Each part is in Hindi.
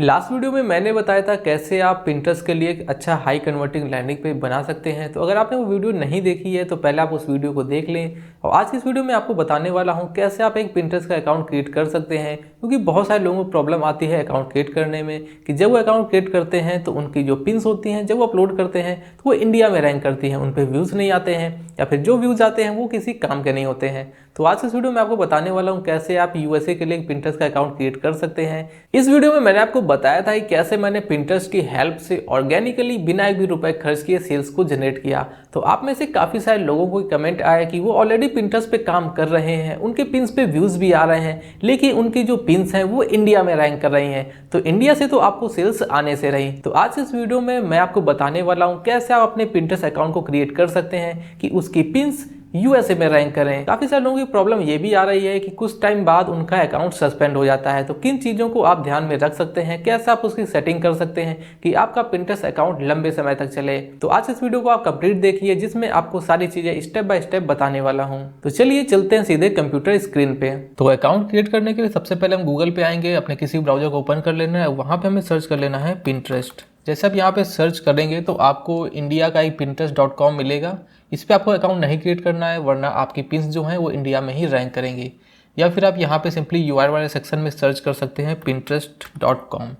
लास्ट वीडियो में मैंने बताया था कैसे आप पिंटरेस्ट के लिए एक अच्छा हाई कन्वर्टिंग लैंडिंग पेज बना सकते हैं। तो अगर आपने वो वीडियो नहीं देखी है तो पहले आप उस वीडियो को देख लें। और आज की इस वीडियो में आपको बताने वाला हूं कैसे आप एक पिंटरेस्ट का अकाउंट क्रिएट कर सकते हैं, क्योंकि बहुत सारे लोगों को प्रॉब्लम आती है अकाउंट क्रिएट करने में कि जब वो अकाउंट क्रिएट करते हैं तो उनकी जो पिन्स होती हैं जब वो अपलोड करते हैं तो वो इंडिया में रैंक करती हैं, उन पर व्यूज़ नहीं आते हैं या फिर जो व्यूज़ आते हैं वो किसी काम के नहीं होते हैं। तो आज इस वीडियो में आपको बताने वाला हूं कैसे आप यूएसए के लिए एक पिंटरेस्ट का अकाउंट क्रिएट कर सकते हैं। इस वीडियो में मैंने आपको बताया था कि कैसे मैंने पिंटरेस्ट की हेल्प से ऑर्गेनिकली बिना एक भी रुपए खर्च किए सेल्स को जनरेट किया। तो आप में से काफ़ी सारे लोगों को कमेंट आया कि वो ऑलरेडी पिंटरेस्ट पे काम कर रहे हैं, उनके पिन्स पे व्यूज़ भी आ रहे हैं, लेकिन उनकी जो पिन्स हैं वो इंडिया में रैंक कर रही हैं। तो इंडिया से तो आपको सेल्स आने से रही। तो आज इस वीडियो में मैं आपको बताने वाला हूँ कैसे आप अपने पिंटरेस्ट अकाउंट को क्रिएट कर सकते हैं कि उसकी पिन्स यूएसए में रैंक करें। काफ़ी सारे लोगों की प्रॉब्लम ये भी आ रही है कि कुछ टाइम बाद उनका अकाउंट सस्पेंड हो जाता है। तो किन चीज़ों को आप ध्यान में रख सकते हैं, कैसे आप उसकी सेटिंग कर सकते हैं कि आपका पिंटरेस्ट अकाउंट लंबे समय तक चले। तो आज इस वीडियो को आप कंप्लीट देखिए जिसमें आपको सारी चीज़ें स्टेप बाय स्टेप बताने वाला हूँ। तो चलिए चलते हैं सीधे कंप्यूटर स्क्रीन पे। तो अकाउंट क्रिएट करने के लिए सबसे पहले हम गूगल पे आएंगे, अपने किसी ब्राउजर को ओपन कर लेना है, वहाँ पे हमें सर्च कर लेना है पिंटरेस्ट। जैसे आप यहाँ पे सर्च करेंगे तो आपको इंडिया का एक pinterest.com मिलेगा। इस पर आपको अकाउंट नहीं क्रिएट करना है, वरना आपकी पिन्स जो हैं वो इंडिया में ही रैंक करेंगी। या फिर आप यहाँ पे सिंपली यूआरएल वाले सेक्शन में सर्च कर सकते हैं pinterest.com।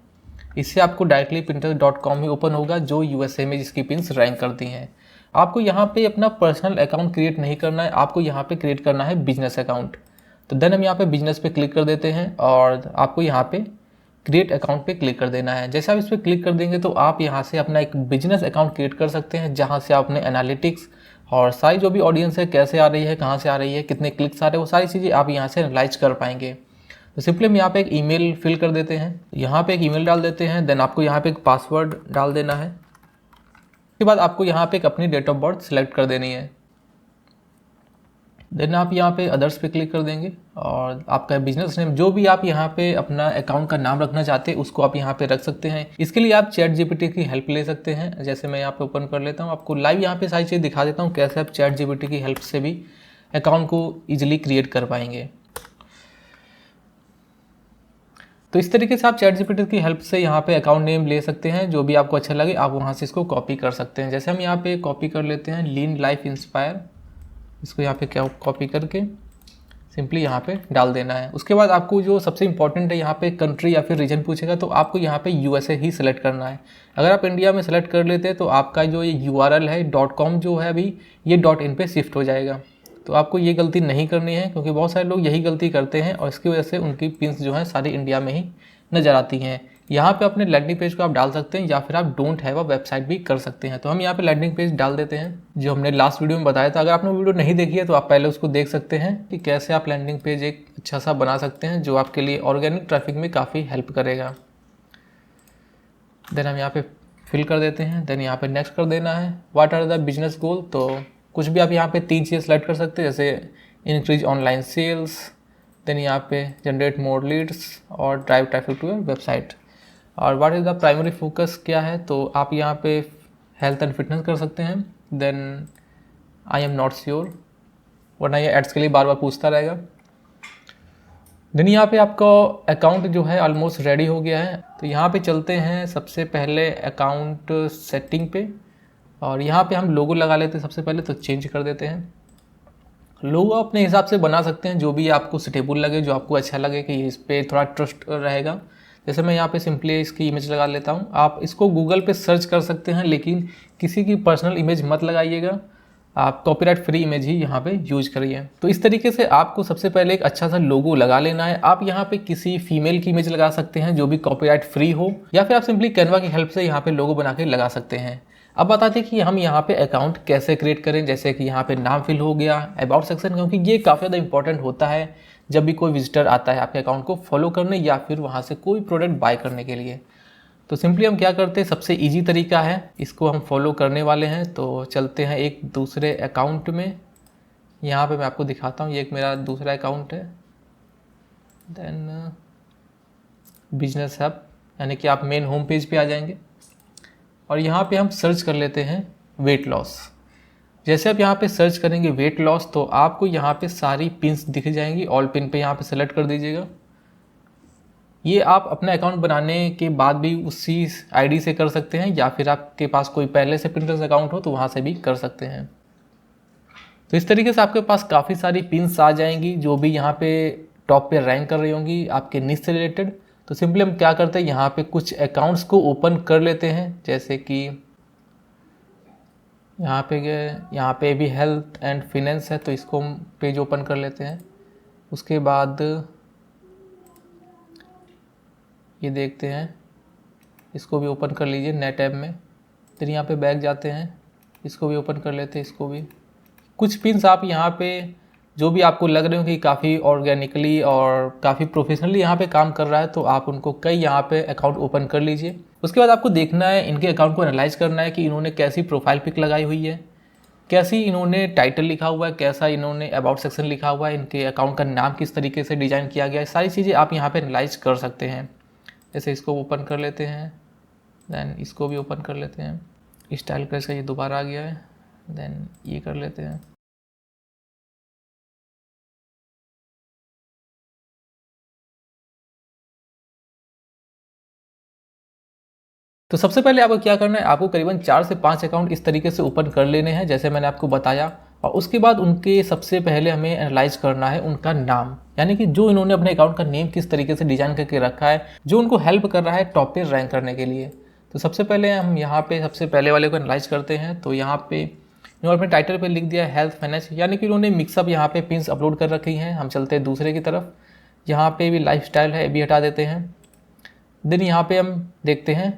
इससे आपको डायरेक्टली pinterest.com ही ओपन होगा जो यूएसए में जिसकी पिन्स रैंक करती हैं। आपको यहाँ पे अपना पर्सनल अकाउंट क्रिएट नहीं करना है, आपको यहाँ पे क्रिएट करना है बिजनेस अकाउंट। तो देन हम यहाँ पे बिजनेस पे क्लिक कर देते हैं और आपको यहाँ पे क्रिएट अकाउंट पे क्लिक कर देना है। जैसे आप इस पर क्लिक कर देंगे तो आप यहाँ से अपना एक बिजनेस अकाउंट क्रिएट कर सकते हैं, जहाँ से आप अपने एनालिटिक्स और सारी जो भी ऑडियंस है कैसे आ रही है, कहाँ से आ रही है, कितने क्लिक्स आ रहे हैं, वो सारी चीज़ें आप यहाँ से एनालाइज कर पाएंगे। तो सिंपली हम यहाँ पे एक ईमेल फिल कर देते हैं, यहाँ पे एक ईमेल डाल देते हैं। देन आपको यहाँ पे एक पासवर्ड डाल देना है। उसके बाद आपको यहाँ पे एक अपनी डेट ऑफ बर्थ सेलेक्ट कर देनी है। देन आप यहाँ पे अदर्स पे क्लिक कर देंगे और आपका बिजनेस नेम जो भी आप यहाँ पे अपना अकाउंट का नाम रखना चाहते हैं उसको आप यहाँ पे रख सकते हैं। इसके लिए आप चैट जीपीटी की हेल्प ले सकते हैं। जैसे मैं यहाँ पे ओपन कर लेता हूँ, आपको लाइव यहाँ पे सारी चीज़ दिखा देता हूँ कैसे आप चैट जीपीटी की हेल्प से भी अकाउंट को ईजिली क्रिएट कर पाएंगे। तो इस तरीके से आप चैट जीपीटी की हेल्प से यहाँ पे अकाउंट नेम ले सकते हैं, जो भी आपको अच्छा लगे आप वहाँ से इसको कॉपी कर सकते हैं। जैसे हम यहाँ पे कॉपी कर लेते हैं लीन लाइफ इंस्पायर, इसको यहाँ पे क्या कॉपी करके सिंपली यहाँ पे डाल देना है। उसके बाद आपको जो सबसे इंपॉर्टेंट है यहाँ पे कंट्री या फिर रीजन पूछेगा, तो आपको यहाँ पे यूएसए ही सिलेक्ट करना है। अगर आप इंडिया में सेलेक्ट कर लेते हैं तो आपका जो ये यूआरएल है .com जो है अभी ये .in पे शिफ्ट हो जाएगा। तो आपको ये गलती नहीं करनी है, क्योंकि बहुत सारे लोग यही गलती करते हैं और इसकी वजह से उनकी पिन्स जो हैं सारी इंडिया में ही नज़र आती हैं। यहाँ पे अपने लैंडिंग पेज को आप डाल सकते हैं या फिर आप डोंट हैव अ वेबसाइट भी कर सकते हैं। तो हम यहाँ पे लैंडिंग पेज डाल देते हैं जो हमने लास्ट वीडियो में बताया था। अगर आपने वीडियो नहीं देखी है तो आप पहले उसको देख सकते हैं कि कैसे आप लैंडिंग पेज एक अच्छा सा बना सकते हैं जो आपके लिए ऑर्गेनिक ट्रैफिक में काफ़ी हेल्प करेगा। देन हम यहाँ पे फिल कर देते हैं। देन यहाँ पे नेक्स्ट कर देना है what are the business goal. तो कुछ भी आप यहाँ पे 3 चीज़ें सेलेक्ट कर सकते हैं, जैसे इंक्रीज ऑनलाइन सेल्स, देन यहाँ पे जनरेट मोर लीड्स और drive traffic to your website. और what is the primary focus क्या है, तो आप यहाँ पे हेल्थ एंड फिटनेस कर सकते हैं। Then I am not sure, वरना ये एड्स के लिए बार बार पूछता रहेगा। देन यहाँ पे आपका अकाउंट जो है ऑलमोस्ट रेडी हो गया है। तो यहाँ पे चलते हैं सबसे पहले अकाउंट सेटिंग पे और यहाँ पे हम लोगो लगा लेते हैं सबसे पहले। तो चेंज कर देते हैं। लोगो अपने हिसाब से बना सकते हैं, जो भी आपको सुटेबल लगे, जो आपको अच्छा लगे कि इस पर थोड़ा ट्रस्ट रहेगा। जैसे मैं यहाँ पे सिंपली इसकी इमेज लगा लेता हूँ। आप इसको गूगल पे सर्च कर सकते हैं, लेकिन किसी की पर्सनल इमेज मत लगाइएगा, आप कॉपीराइट फ्री इमेज ही यहाँ पे यूज करिए। तो इस तरीके से आपको सबसे पहले एक अच्छा सा लोगो लगा लेना है। आप यहाँ पे किसी फीमेल की इमेज लगा सकते हैं जो भी कॉपीराइट फ्री हो, या फिर आप सिंपली कैनवा की हेल्प से यहाँ पे लोगो बना के लगा सकते हैं। अब बताते हैं कि हम यहाँ पे अकाउंट कैसे क्रिएट करें। जैसे कि यहाँ पे नाम फिल हो गया, अबाउट सेक्शन, क्योंकि ये काफ़ी ज़्यादा इंपॉर्टेंट होता है जब भी कोई विजिटर आता है आपके अकाउंट को फॉलो करने या फिर वहाँ से कोई प्रोडक्ट बाय करने के लिए। तो सिंपली हम क्या करते हैं, सबसे इजी तरीका है, इसको हम फॉलो करने वाले हैं। तो चलते हैं एक दूसरे अकाउंट में। यहाँ पे मैं आपको दिखाता हूँ, ये एक मेरा दूसरा अकाउंट है। देन बिजनेस हब, यानी कि आप मेन होम पेज पे आ जाएंगे और यहाँ पे हम सर्च कर लेते हैं वेट लॉस। जैसे आप यहाँ पे सर्च करेंगे वेट लॉस, तो आपको यहाँ पे सारी पिन्स दिख जाएंगी। ऑल पिन पे यहाँ पे सेलेक्ट कर दीजिएगा। ये आप अपना अकाउंट बनाने के बाद भी उसी आईडी से कर सकते हैं, या फिर आपके पास कोई पहले से पिंटरेस्ट अकाउंट हो तो वहाँ से भी कर सकते हैं। तो इस तरीके से आपके पास काफ़ी सारी पिन्स आ जाएंगी जो भी यहाँ पे टॉप पे रैंक कर रही होंगी आपके निश से रिलेटेड। तो सिंपली हम क्या करते हैं, यहाँ पे कुछ अकाउंट्स को ओपन कर लेते हैं, जैसे कि यहाँ पे भी हेल्थ एंड फिनेंस है, तो इसको हम पेज ओपन कर लेते हैं। उसके बाद ये देखते हैं, इसको भी ओपन कर लीजिए नए टैब में। फिर यहाँ पे बैक जाते हैं, इसको भी ओपन कर लेते हैं। इसको भी कुछ पिन्स आप यहाँ पे जो भी आपको लग रहे हो कि काफ़ी ऑर्गेनिकली और काफ़ी प्रोफेशनली यहाँ पे काम कर रहा है, तो आप उनको कई यहाँ पे अकाउंट ओपन कर लीजिए। उसके बाद आपको देखना है, इनके अकाउंट को एनालाइज करना है कि इन्होंने कैसी प्रोफाइल पिक लगाई हुई है, कैसी इन्होंने टाइटल लिखा हुआ है, कैसा इन्होंने अबाउट सेक्शन लिखा हुआ है, इनके अकाउंट का नाम किस तरीके से डिज़ाइन किया गया है, सारी चीज़ें आप यहाँ पे एनालाइज कर सकते हैं। जैसे इसको ओपन कर लेते हैं, देन इसको भी ओपन कर लेते हैं। स्टाइल क्रैश का ये दोबारा आ गया है, देन ये कर लेते हैं। तो सबसे पहले आपको क्या करना है, आपको करीबन 4 से 5 अकाउंट इस तरीके से ओपन कर लेने हैं जैसे मैंने आपको बताया। और उसके बाद उनके सबसे पहले हमें एनालाइज करना है उनका नाम, यानी कि जो इन्होंने अपने अकाउंट का नेम किस तरीके से डिजाइन करके रखा है, जो उनको हेल्प कर रहा है टॉप पे रैंक करने के लिए। तो सबसे पहले हम यहाँ पे सबसे पहले वाले को एनालाइज करते हैं। तो यहाँ पे इन्होंने अपने टाइटल पे लिख दिया हेल्थ फाइनेंस, यानी कि उन्होंने मिक्सअप यहाँ पे पिन्स अपलोड कर रखी हैं। हम चलते हैं दूसरे की तरफ, यहाँ पे भी लाइफ स्टाइल है, भी हटा देते हैं। देन यहाँ पे हम देखते हैं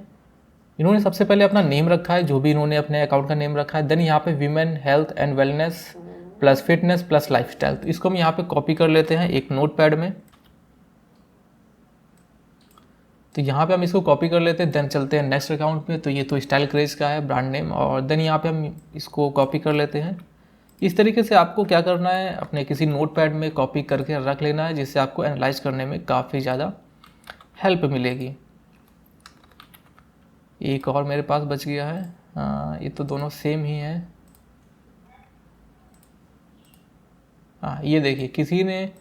इन्होंने सबसे पहले अपना नेम रखा है, जो भी इन्होंने अपने अकाउंट का नेम रखा है। देन यहाँ पे women health and wellness plus fitness plus lifestyle, तो इसको हम यहाँ पे कॉपी कर लेते हैं एक नोटपैड में। तो यहाँ पे हम इसको कॉपी कर लेते हैं। देन चलते हैं नेक्स्ट अकाउंट पे, तो ये तो स्टाइल क्रेज का है ब्रांड नेम, और देन यहाँ पे हम इसको कॉपी कर लेते हैं। इस तरीके से आपको क्या करना है, अपने किसी नोटपैड में कॉपी करके रख लेना है, जिससे आपको एनालाइज करने में काफ़ी ज़्यादा हेल्प मिलेगी। एक और मेरे पास बच गया है, ये तो दोनों सेम ही है। हाँ ये देखिए, किसी ने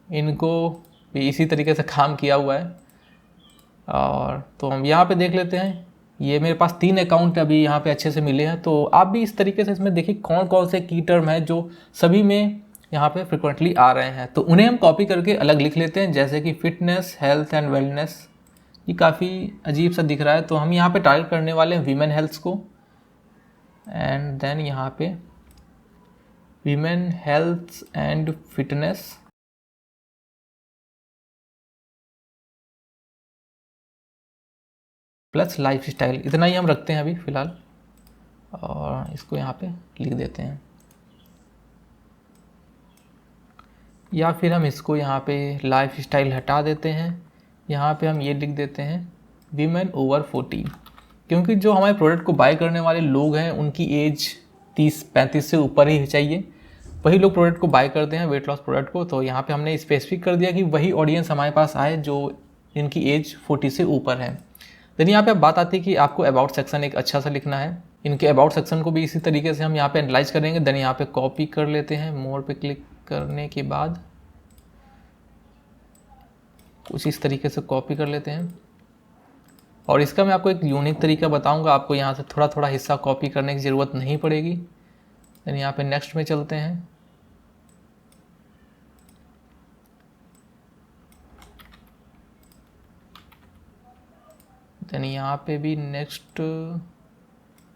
इनको भी इसी तरीके से काम किया हुआ है। और तो हम यहाँ पे देख लेते हैं, ये मेरे पास 3 अकाउंट अभी यहाँ पे अच्छे से मिले हैं। तो आप भी इस तरीके से इसमें देखिए कौन कौन से की टर्म है जो सभी में यहाँ पे फ्रिक्वेंटली आ रहे हैं, तो उन्हें हम कॉपी करके अलग लिख लेते हैं। जैसे कि फिटनेस हेल्थ एंड वेलनेस, ये काफ़ी अजीब सा दिख रहा है, तो हम यहाँ पे टारगेट करने वाले हैं वीमेन हेल्थ को। एंड देन यहाँ पे women health and fitness plus life style, इतना ही हम रखते हैं अभी फ़िलहाल, और इसको यहाँ पे लिख देते हैं। या फिर हम इसको यहाँ पे लाइफ स्टाइल हटा देते हैं, यहाँ पे हम ये लिख देते हैं वीमेन ओवर 40, क्योंकि जो हमारे प्रोडक्ट को बाय करने वाले लोग हैं उनकी एज 30-35 से ऊपर ही चाहिए, वही लोग प्रोडक्ट को बाय करते हैं वेट लॉस प्रोडक्ट को। तो यहाँ पे हमने स्पेसिफिक कर दिया कि वही ऑडियंस हमारे पास आए जो इनकी एज 40 से ऊपर है। देन यहाँ पे बात आती है कि आपको अबाउट सेक्शन एक अच्छा सा लिखना है। इनके अबाउट सेक्शन को भी इसी तरीके से हम यहाँ पे एनालाइज करेंगे। देन यहाँ पे कॉपी कर लेते हैं, मोर पे क्लिक करने के बाद कुछ इस तरीके से कॉपी कर लेते हैं। और इसका मैं आपको एक यूनिक तरीका बताऊंगा, आपको यहाँ से थोड़ा थोड़ा हिस्सा कॉपी करने की ज़रूरत नहीं पड़ेगी। देन यहाँ पे नेक्स्ट में चलते हैं। देन यहाँ पे भी नेक्स्ट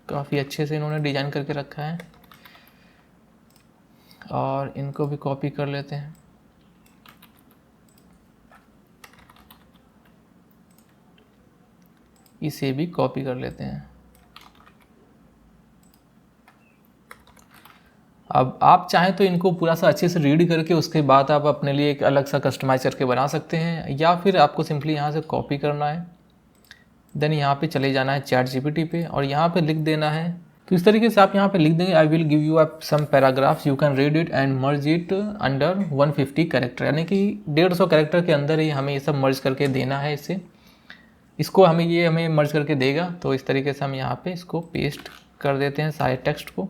काफ़ी अच्छे से इन्होंने डिज़ाइन करके रखा है, और इनको भी कॉपी कर लेते हैं। इसे भी कॉपी कर लेते हैं। अब आप चाहें तो इनको पूरा सा अच्छे से रीड करके उसके बाद आप अपने लिए एक अलग सा कस्टमाइज करके बना सकते हैं, या फिर आपको सिंपली यहाँ से कॉपी करना है। देन यहाँ पे चले जाना है चैट जीपीटी पे, और यहाँ पे लिख देना है। तो इस तरीके से आप यहाँ पे लिख देंगे, I will give you up some paragraphs, you can read it and merge it under 150 character, यानी कि 150 कैरेक्टर के अंदर ही हमें ये सब मर्ज करके देना है। इसको हमें मर्ज करके देगा। तो इस तरीके से हम यहाँ पे इसको पेस्ट कर देते हैं सारे टेक्स्ट को।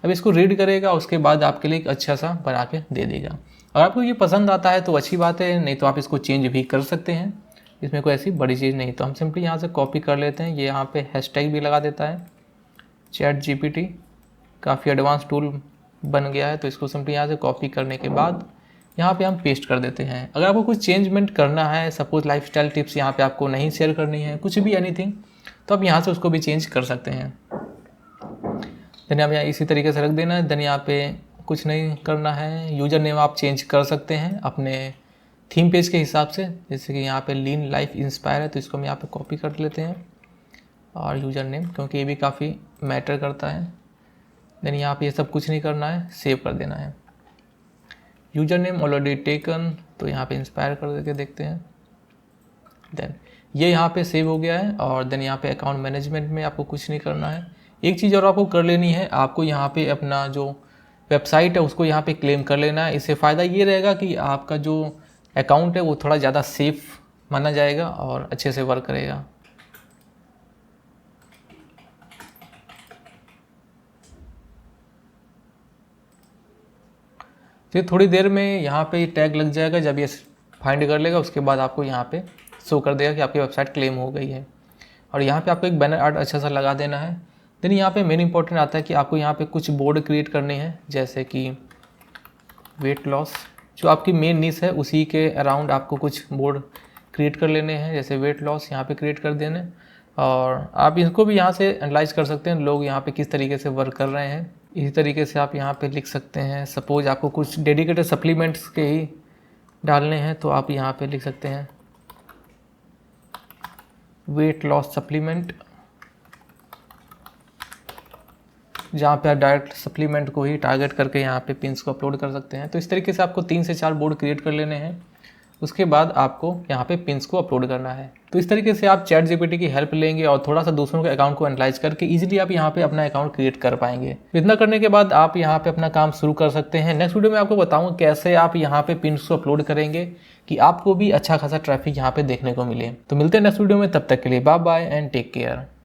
अब इसको रीड करेगा, उसके बाद आपके लिए एक अच्छा सा बना के दे देगा। अगर आपको ये पसंद आता है तो अच्छी बात है, नहीं तो आप इसको चेंज भी कर सकते हैं। इसमें कोई ऐसी बड़ी चीज़ नहीं। तो हम सिंपली यहाँ से कॉपी कर लेते हैं। ये यहाँ पे हैशटैग भी लगा देता है। ChatGPT काफ़ी एडवांस टूल बन गया है। तो इसको सिंपली यहाँ से कॉपी करने के बाद यहाँ पे हम पेस्ट कर देते हैं। अगर आपको कुछ चेंजमेंट करना है, सपोज लाइफस्टाइल टिप्स यहाँ पे आपको नहीं शेयर करनी है, कुछ भी एनीथिंग, तो आप यहाँ से उसको भी चेंज कर सकते हैं। देन आप यहाँ इसी तरीके से रख देना है। देन यहाँ पे कुछ नहीं करना है। यूज़र नेम आप चेंज कर सकते हैं अपने थीम पेज के हिसाब से। जैसे कि यहाँ पे लीन लाइफ इंस्पायर है, तो इसको हम यहाँ पे कॉपी कर लेते हैं। और यूज़र नेम, क्योंकि ये भी काफ़ी मैटर करता है। देन यहाँ पे ये सब कुछ नहीं करना है, सेव कर देना है। यूज़र नेम ऑलरेडी टेकन, तो यहाँ पे इंस्पायर कर के देखते हैं। देन ये यहाँ पे सेव हो गया है। और देन यहाँ पे अकाउंट मैनेजमेंट में आपको कुछ नहीं करना है। एक चीज़ और आपको कर लेनी है, आपको यहाँ पे अपना जो वेबसाइट है उसको यहाँ पे क्लेम कर लेना है। इससे फ़ायदा ये रहेगा कि आपका जो अकाउंट है वो थोड़ा ज़्यादा सेफ माना जाएगा और अच्छे से वर्क करेगा। फिर थोड़ी देर में यहाँ पे टैग लग जाएगा। जब ये फाइंड कर लेगा उसके बाद आपको यहाँ पे शो कर देगा कि आपकी वेबसाइट क्लेम हो गई है। और यहाँ पे आपको एक बैनर आर्ट अच्छा सा लगा देना है। देन यहाँ पे मेन इंपॉर्टेंट आता है कि आपको यहाँ पे कुछ बोर्ड क्रिएट करने हैं, जैसे कि वेट लॉस, जो आपकी मेन नीश है उसी के अराउंड आपको कुछ बोर्ड क्रिएट कर लेने हैं। जैसे वेट लॉस यहाँ पे क्रिएट कर देने, और आप इनको भी यहाँ से एनालाइज कर सकते हैं लोग यहाँ पे किस तरीके से वर्क कर रहे हैं। इसी तरीके से आप यहाँ पे लिख सकते हैं। सपोज आपको कुछ डेडिकेटेड सप्लीमेंट्स के ही डालने हैं, तो आप यहाँ पे लिख सकते हैं वेट लॉस सप्लीमेंट, जहाँ पे आप डायरेक्ट सप्लीमेंट को ही टारगेट करके यहाँ पे पिन्स को अपलोड कर सकते हैं। तो इस तरीके से आपको 3 से 4 बोर्ड क्रिएट कर लेने हैं। उसके बाद आपको यहाँ पे पिन्स को अपलोड करना है। तो इस तरीके से आप ChatGPT की हेल्प लेंगे और थोड़ा सा दूसरों के अकाउंट को एनालाइज करके इजीली आप यहाँ पे अपना अकाउंट क्रिएट कर पाएंगे। इतना करने के बाद आप यहाँ पे अपना काम शुरू कर सकते हैं। नेक्स्ट वीडियो में आपको बताऊँगा कैसे आप यहाँ पे पिन्स को अपलोड करेंगे कि आपको भी अच्छा खासा ट्रैफिक यहाँ पे देखने को मिले। तो मिलते हैं नेक्स्ट वीडियो में, तब तक के लिए bye bye and take care.